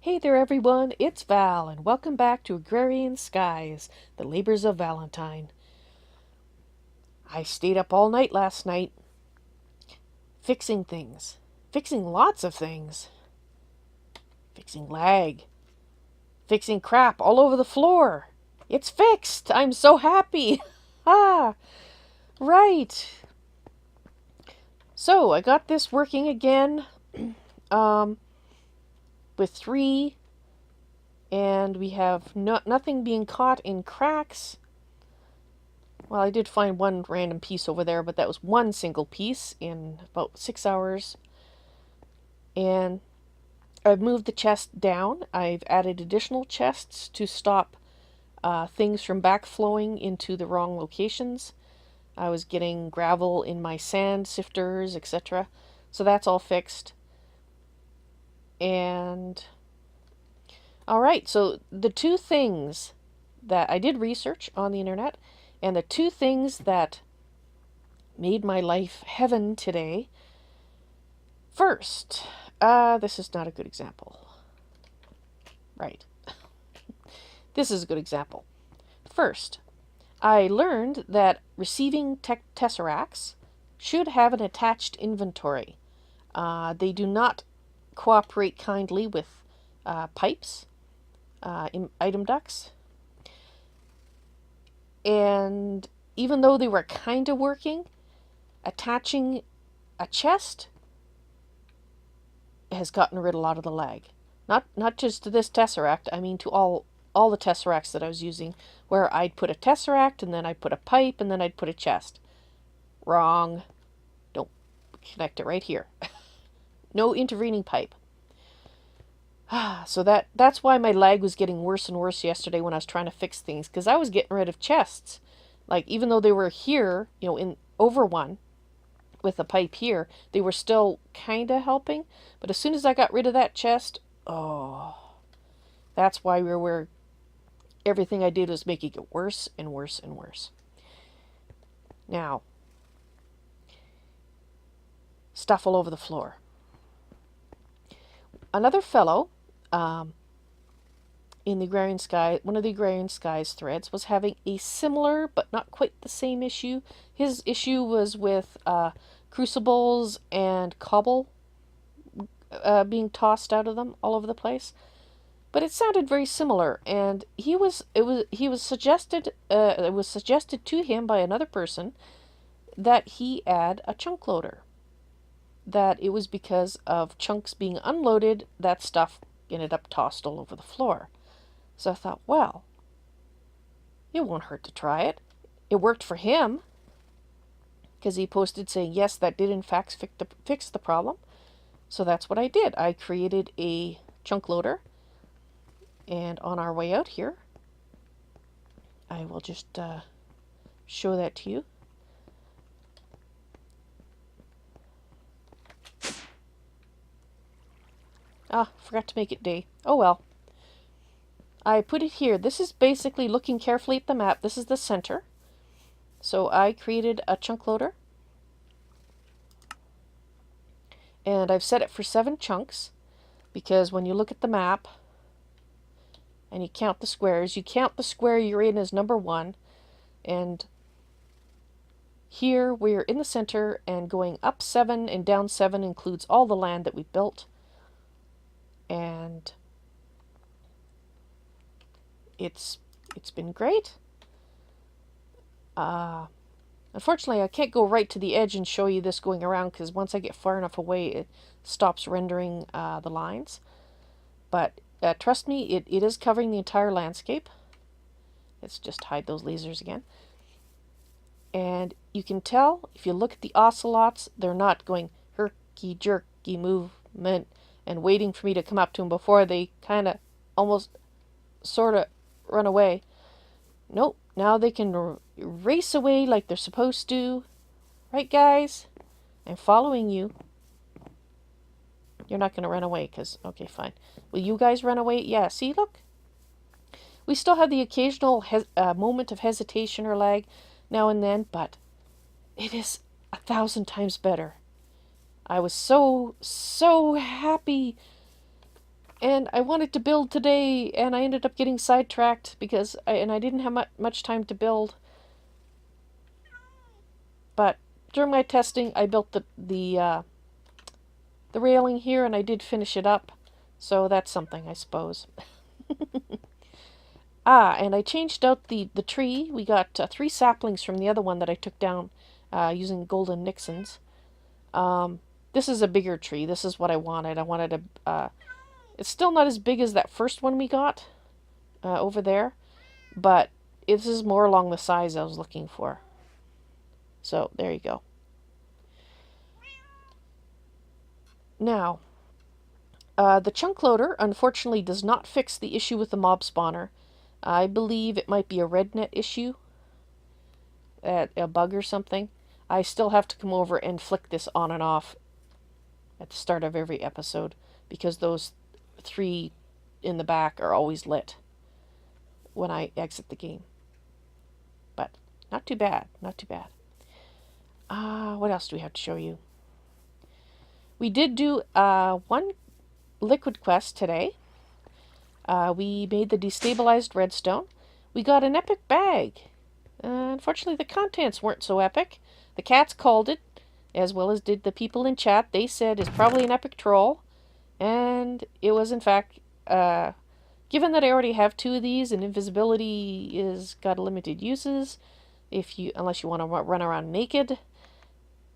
Hey there everyone, it's Val, and welcome back to Agrarian Skies, the labors of Valentine. I stayed up all night last night, fixing things. Fixing lots of things. Fixing lag. Fixing crap all over the floor. It's fixed! I'm so happy! Ah, right. So, I got this working again, um, with 3, and we have nothing being caught in cracks. Well, I did find one random piece over there, but that was one single piece in about 6 hours. And I've moved the chest down. I've added additional chests to stop things from backflowing into the wrong locations. I was getting gravel in my sand sifters, etc. So that's all fixed. And alright, so the two things that I did research on the internet, and the two things that made my life heaven today. First, this is not a good example. Right. This is a good example. First, I learned that receiving tesseracts should have an attached inventory. They do not cooperate kindly with pipes, item ducts, and even though they were kind of working, attaching a chest has gotten rid of a lot of the lag. Not just to this tesseract, I mean to all the tesseracts that I was using, where I'd put a tesseract and then I'd put a pipe and then I'd put a chest. Wrong. Don't connect it right here. No intervening pipe. So that's why my lag was getting worse and worse yesterday when I was trying to fix things, because I was getting rid of chests. Like, even though they were here, in over one with a pipe here, they were still kind of helping. But as soon as I got rid of that chest, oh, that's why everything I did was making it worse and worse and worse. Now, stuff all over the floor. Another fellow, in the Agrarian Sky, one of the Agrarian Skies threads, was having a similar but not quite the same issue. His issue was with crucibles and cobble being tossed out of them all over the place. But it sounded very similar, and it was suggested to him by another person that he add a chunk loader. That it was because of chunks being unloaded, that stuff ended up tossed all over the floor. So I thought, well, it won't hurt to try it. It worked for him, because he posted saying, yes, that did in fact fix the problem. So that's what I did. I created a chunk loader, and on our way out here, I will just show that to you. Forgot to make it day. Oh well. I put it here. This is basically looking carefully at the map. This is the center. So I created a chunk loader. And I've set it for 7 chunks, because when you look at the map and you count the squares, you count the square you're in as number 1. And here we're in the center, and going up 7 and down 7 includes all the land that we built. And it's been great. Unfortunately, I can't go right to the edge and show you this going around, because once I get far enough away, it stops rendering the lines. But trust me, it is covering the entire landscape. Let's just hide those lasers again. And you can tell, if you look at the ocelots, they're not going herky-jerky movement and waiting for me to come up to them before they kind of almost sort of run away. Nope, now they can race away like they're supposed to. Right, guys? I'm following you. You're not going to run away, because, okay, fine. Will you guys run away? Yeah, see, look. We still have the occasional moment of hesitation or lag now and then, but it is 1,000 times better. I was so happy And I wanted to build today, and I ended up getting sidetracked because I didn't have much time to build. But during my testing, I built the railing here, and I did finish it up. So that's something, I suppose. And I changed out the tree. We got 3 saplings from the other one that I took down using golden Nixons. This is a bigger tree. This is what I wanted. I wanted a. It's still not as big as that first one we got over there, but this is more along the size I was looking for. So there you go. Now, the chunk loader unfortunately does not fix the issue with the mob spawner. I believe it might be a RedNet issue, a bug or something. I still have to come over and flick this on and off at the start of every episode because those 3 in the back are always lit when I exit the game. But not too bad, not too bad. What else do we have to show you? We did do one liquid quest today. We made the destabilized redstone. We got an epic bag. Unfortunately, the contents weren't so epic. The cats called it, as well as did the people in chat. They said it's probably an epic troll. And it was, in fact, given that I already have 2 of these and invisibility is got limited uses, unless you want to run around naked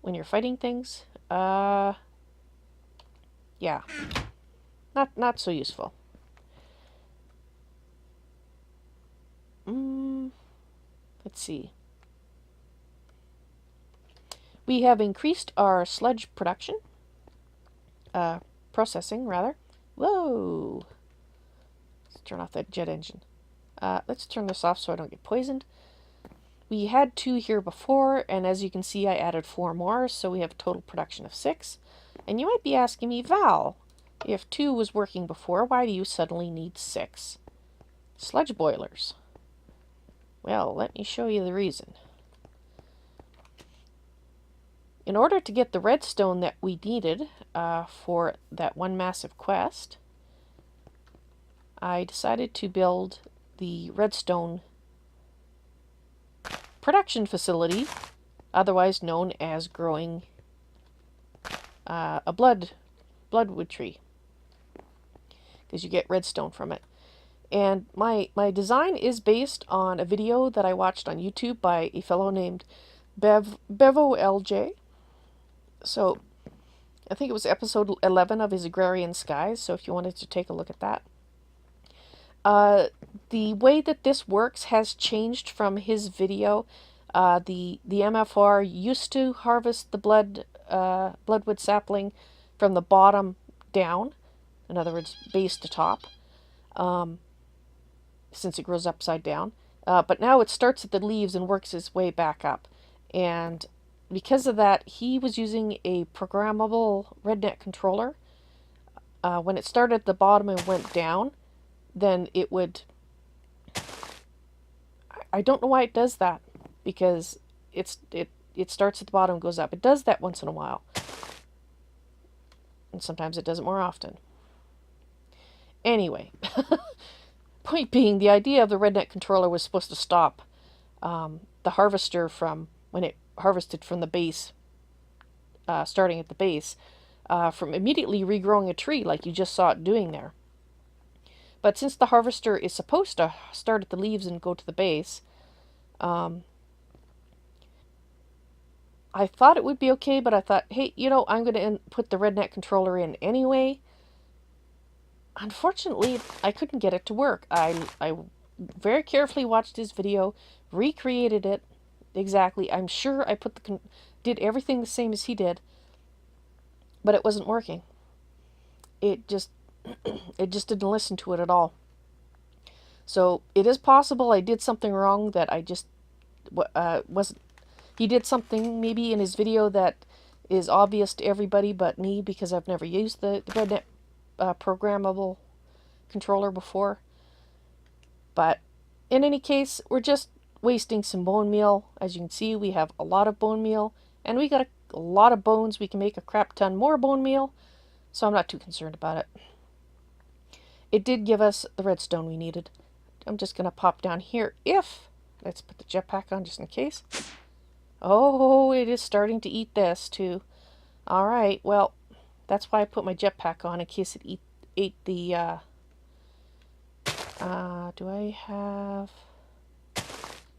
when you're fighting things, yeah, not so useful. Let's see. We have increased our sludge production, processing rather. Whoa! Let's turn off that jet engine. Let's turn this off so I don't get poisoned. We had 2 here before, and as you can see, I added 4 more, so we have a total production of 6. And you might be asking me, Val, if 2 was working before, why do you suddenly need 6 sludge boilers? Well, let me show you the reason. In order to get the redstone that we needed for that one massive quest, I decided to build the redstone production facility, otherwise known as growing a bloodwood tree, because you get redstone from it. And my design is based on a video that I watched on YouTube by a fellow named BevoLJ. So I think it was episode 11 of his Agrarian Skies, so if you wanted to take a look at that. The way that this works has changed from his video. The MFR used to harvest the bloodwood sapling from the bottom down, in other words, base to top, since it grows upside down. But now it starts at the leaves and works its way back up. And because of that, he was using a programmable RedNet controller. When it started at the bottom and went down, then it would... I don't know why it does that, because it starts at the bottom and goes up. It does that once in a while. And sometimes it does it more often. Anyway, point being, the idea of the RedNet controller was supposed to stop the harvester from, when it harvested from the base, starting at the base, from immediately regrowing a tree like you just saw it doing there. But since the harvester is supposed to start at the leaves and go to the base, I thought it would be okay, but I thought, hey, I'm going to put the RedNet controller in anyway. Unfortunately, I couldn't get it to work. I very carefully watched his video, recreated it exactly. I'm sure I did everything the same as he did, but it wasn't working. It just didn't listen to it at all. So it is possible I did something wrong, that I just wasn't. He did something maybe in his video that is obvious to everybody but me, because I've never used the RedNet programmable controller before. But in any case, we're just wasting some bone meal. As you can see, we have a lot of bone meal, and we got a lot of bones. We can make a crap ton more bone meal, so I'm not too concerned about it. it did give us the redstone we needed. I'm just going to pop down here if... Let's put the jetpack on just in case. Oh, it is starting to eat this too. Alright, well, that's why I put my jetpack on, in case it ate the... do I have...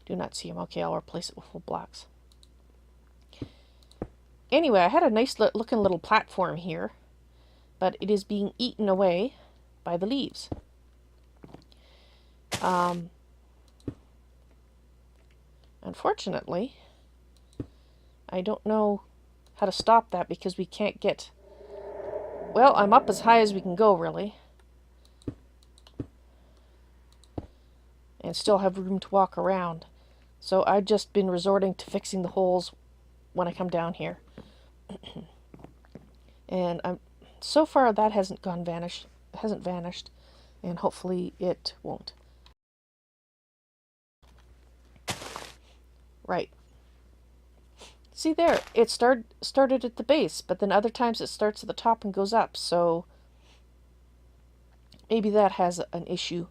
Do not see him. Okay, I'll replace it with full blocks. Anyway, I had a nice looking little platform here, but it is being eaten away by the leaves. Unfortunately, I don't know how to stop that because we can't get... Well, I'm up as high as we can go, really. And still have room to walk around. So I've just been resorting to fixing the holes when I come down here. And so far that hasn't vanished, and hopefully it won't. Right. See there, it started at the base, but then other times it starts at the top and goes up, so maybe that has an issue.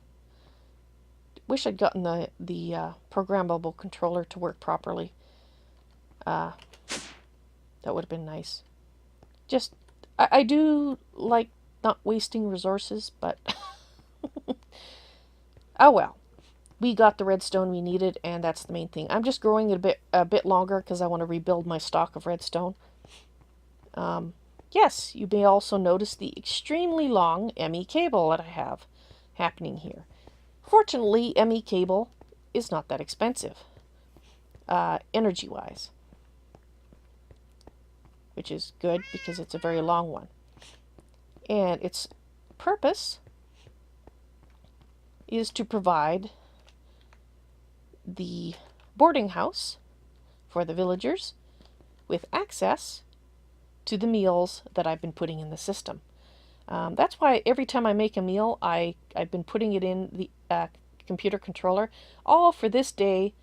Wish I'd gotten the programmable controller to work properly. That would have been nice. Just, I do like not wasting resources, but oh well. We got the redstone we needed, and that's the main thing. I'm just growing it a bit longer because I want to rebuild my stock of redstone. Yes, you may also notice the extremely long ME cable that I have happening here. Fortunately, ME cable is not that expensive, energy-wise, which is good because it's a very long one. And its purpose is to provide the boarding house for the villagers with access to the meals that I've been putting in the system. That's why every time I make a meal, I've been putting it in the computer controller, all for this day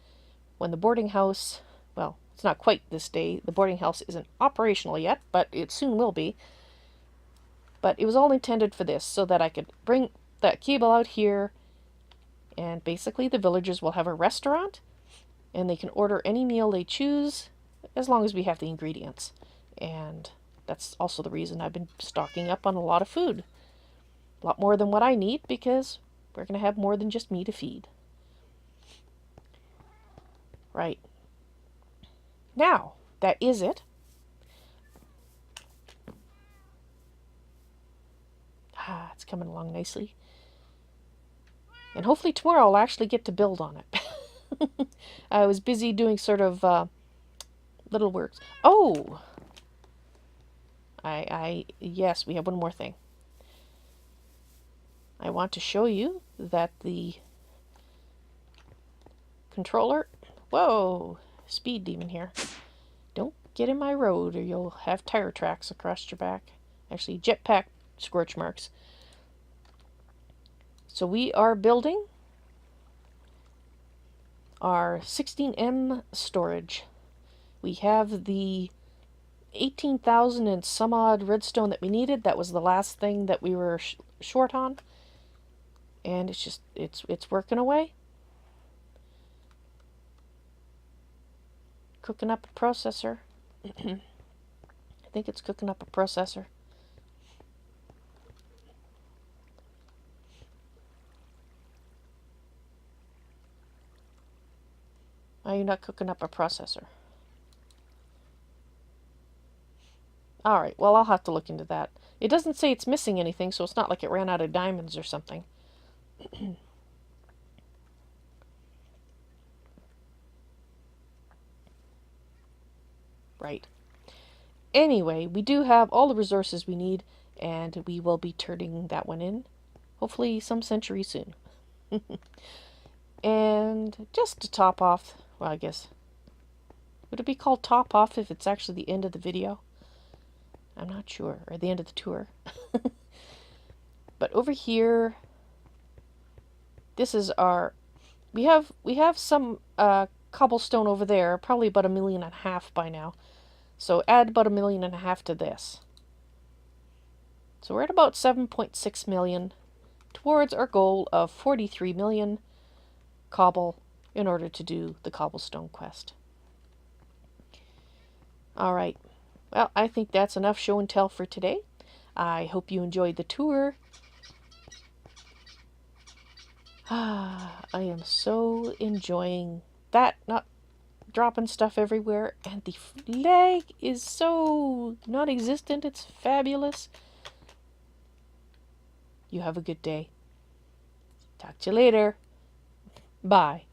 when the boarding house, well, it's not quite this day, the boarding house isn't operational yet, but it soon will be. But it was all intended for this, so that I could bring that cable out here, and basically the villagers will have a restaurant, and they can order any meal they choose, as long as we have the ingredients. And that's also the reason I've been stocking up on a lot of food. A lot more than what I need, because we're going to have more than just me to feed. Right. Now, that is it. It's coming along nicely. And hopefully tomorrow I'll actually get to build on it. I was busy doing sort of little works. Oh! Yes, we have one more thing. I want to show you that the controller... Whoa! Speed demon here. Don't get in my road or you'll have tire tracks across your back. Actually, jetpack scorch marks. So we are building our 16M storage. We have the 18,000 and some odd redstone that we needed. That was the last thing that we were short on. And it's just, it's working away. Cooking up a processor. I think it's cooking up a processor. Are you not cooking up a processor? Alright, well, I'll have to look into that. It doesn't say it's missing anything, so it's not like it ran out of diamonds or something. Right. Anyway, we do have all the resources we need, and we will be turning that one in, hopefully some century soon. And just to top off, well, I guess, would it be called top off if it's actually the end of the video? I'm not sure, or the end of the tour. But over here, this is our, we have some cobblestone over there, probably about 1.5 million by now. So add about 1.5 million to this. So we're at about 7.6 million, towards our goal of 43 million cobble in order to do the cobblestone quest. Alright, well, I think that's enough show and tell for today. I hope you enjoyed the tour. I am so enjoying that, not dropping stuff everywhere, and the lag is so non-existent. It's fabulous. You have a good day. Talk to you later. Bye.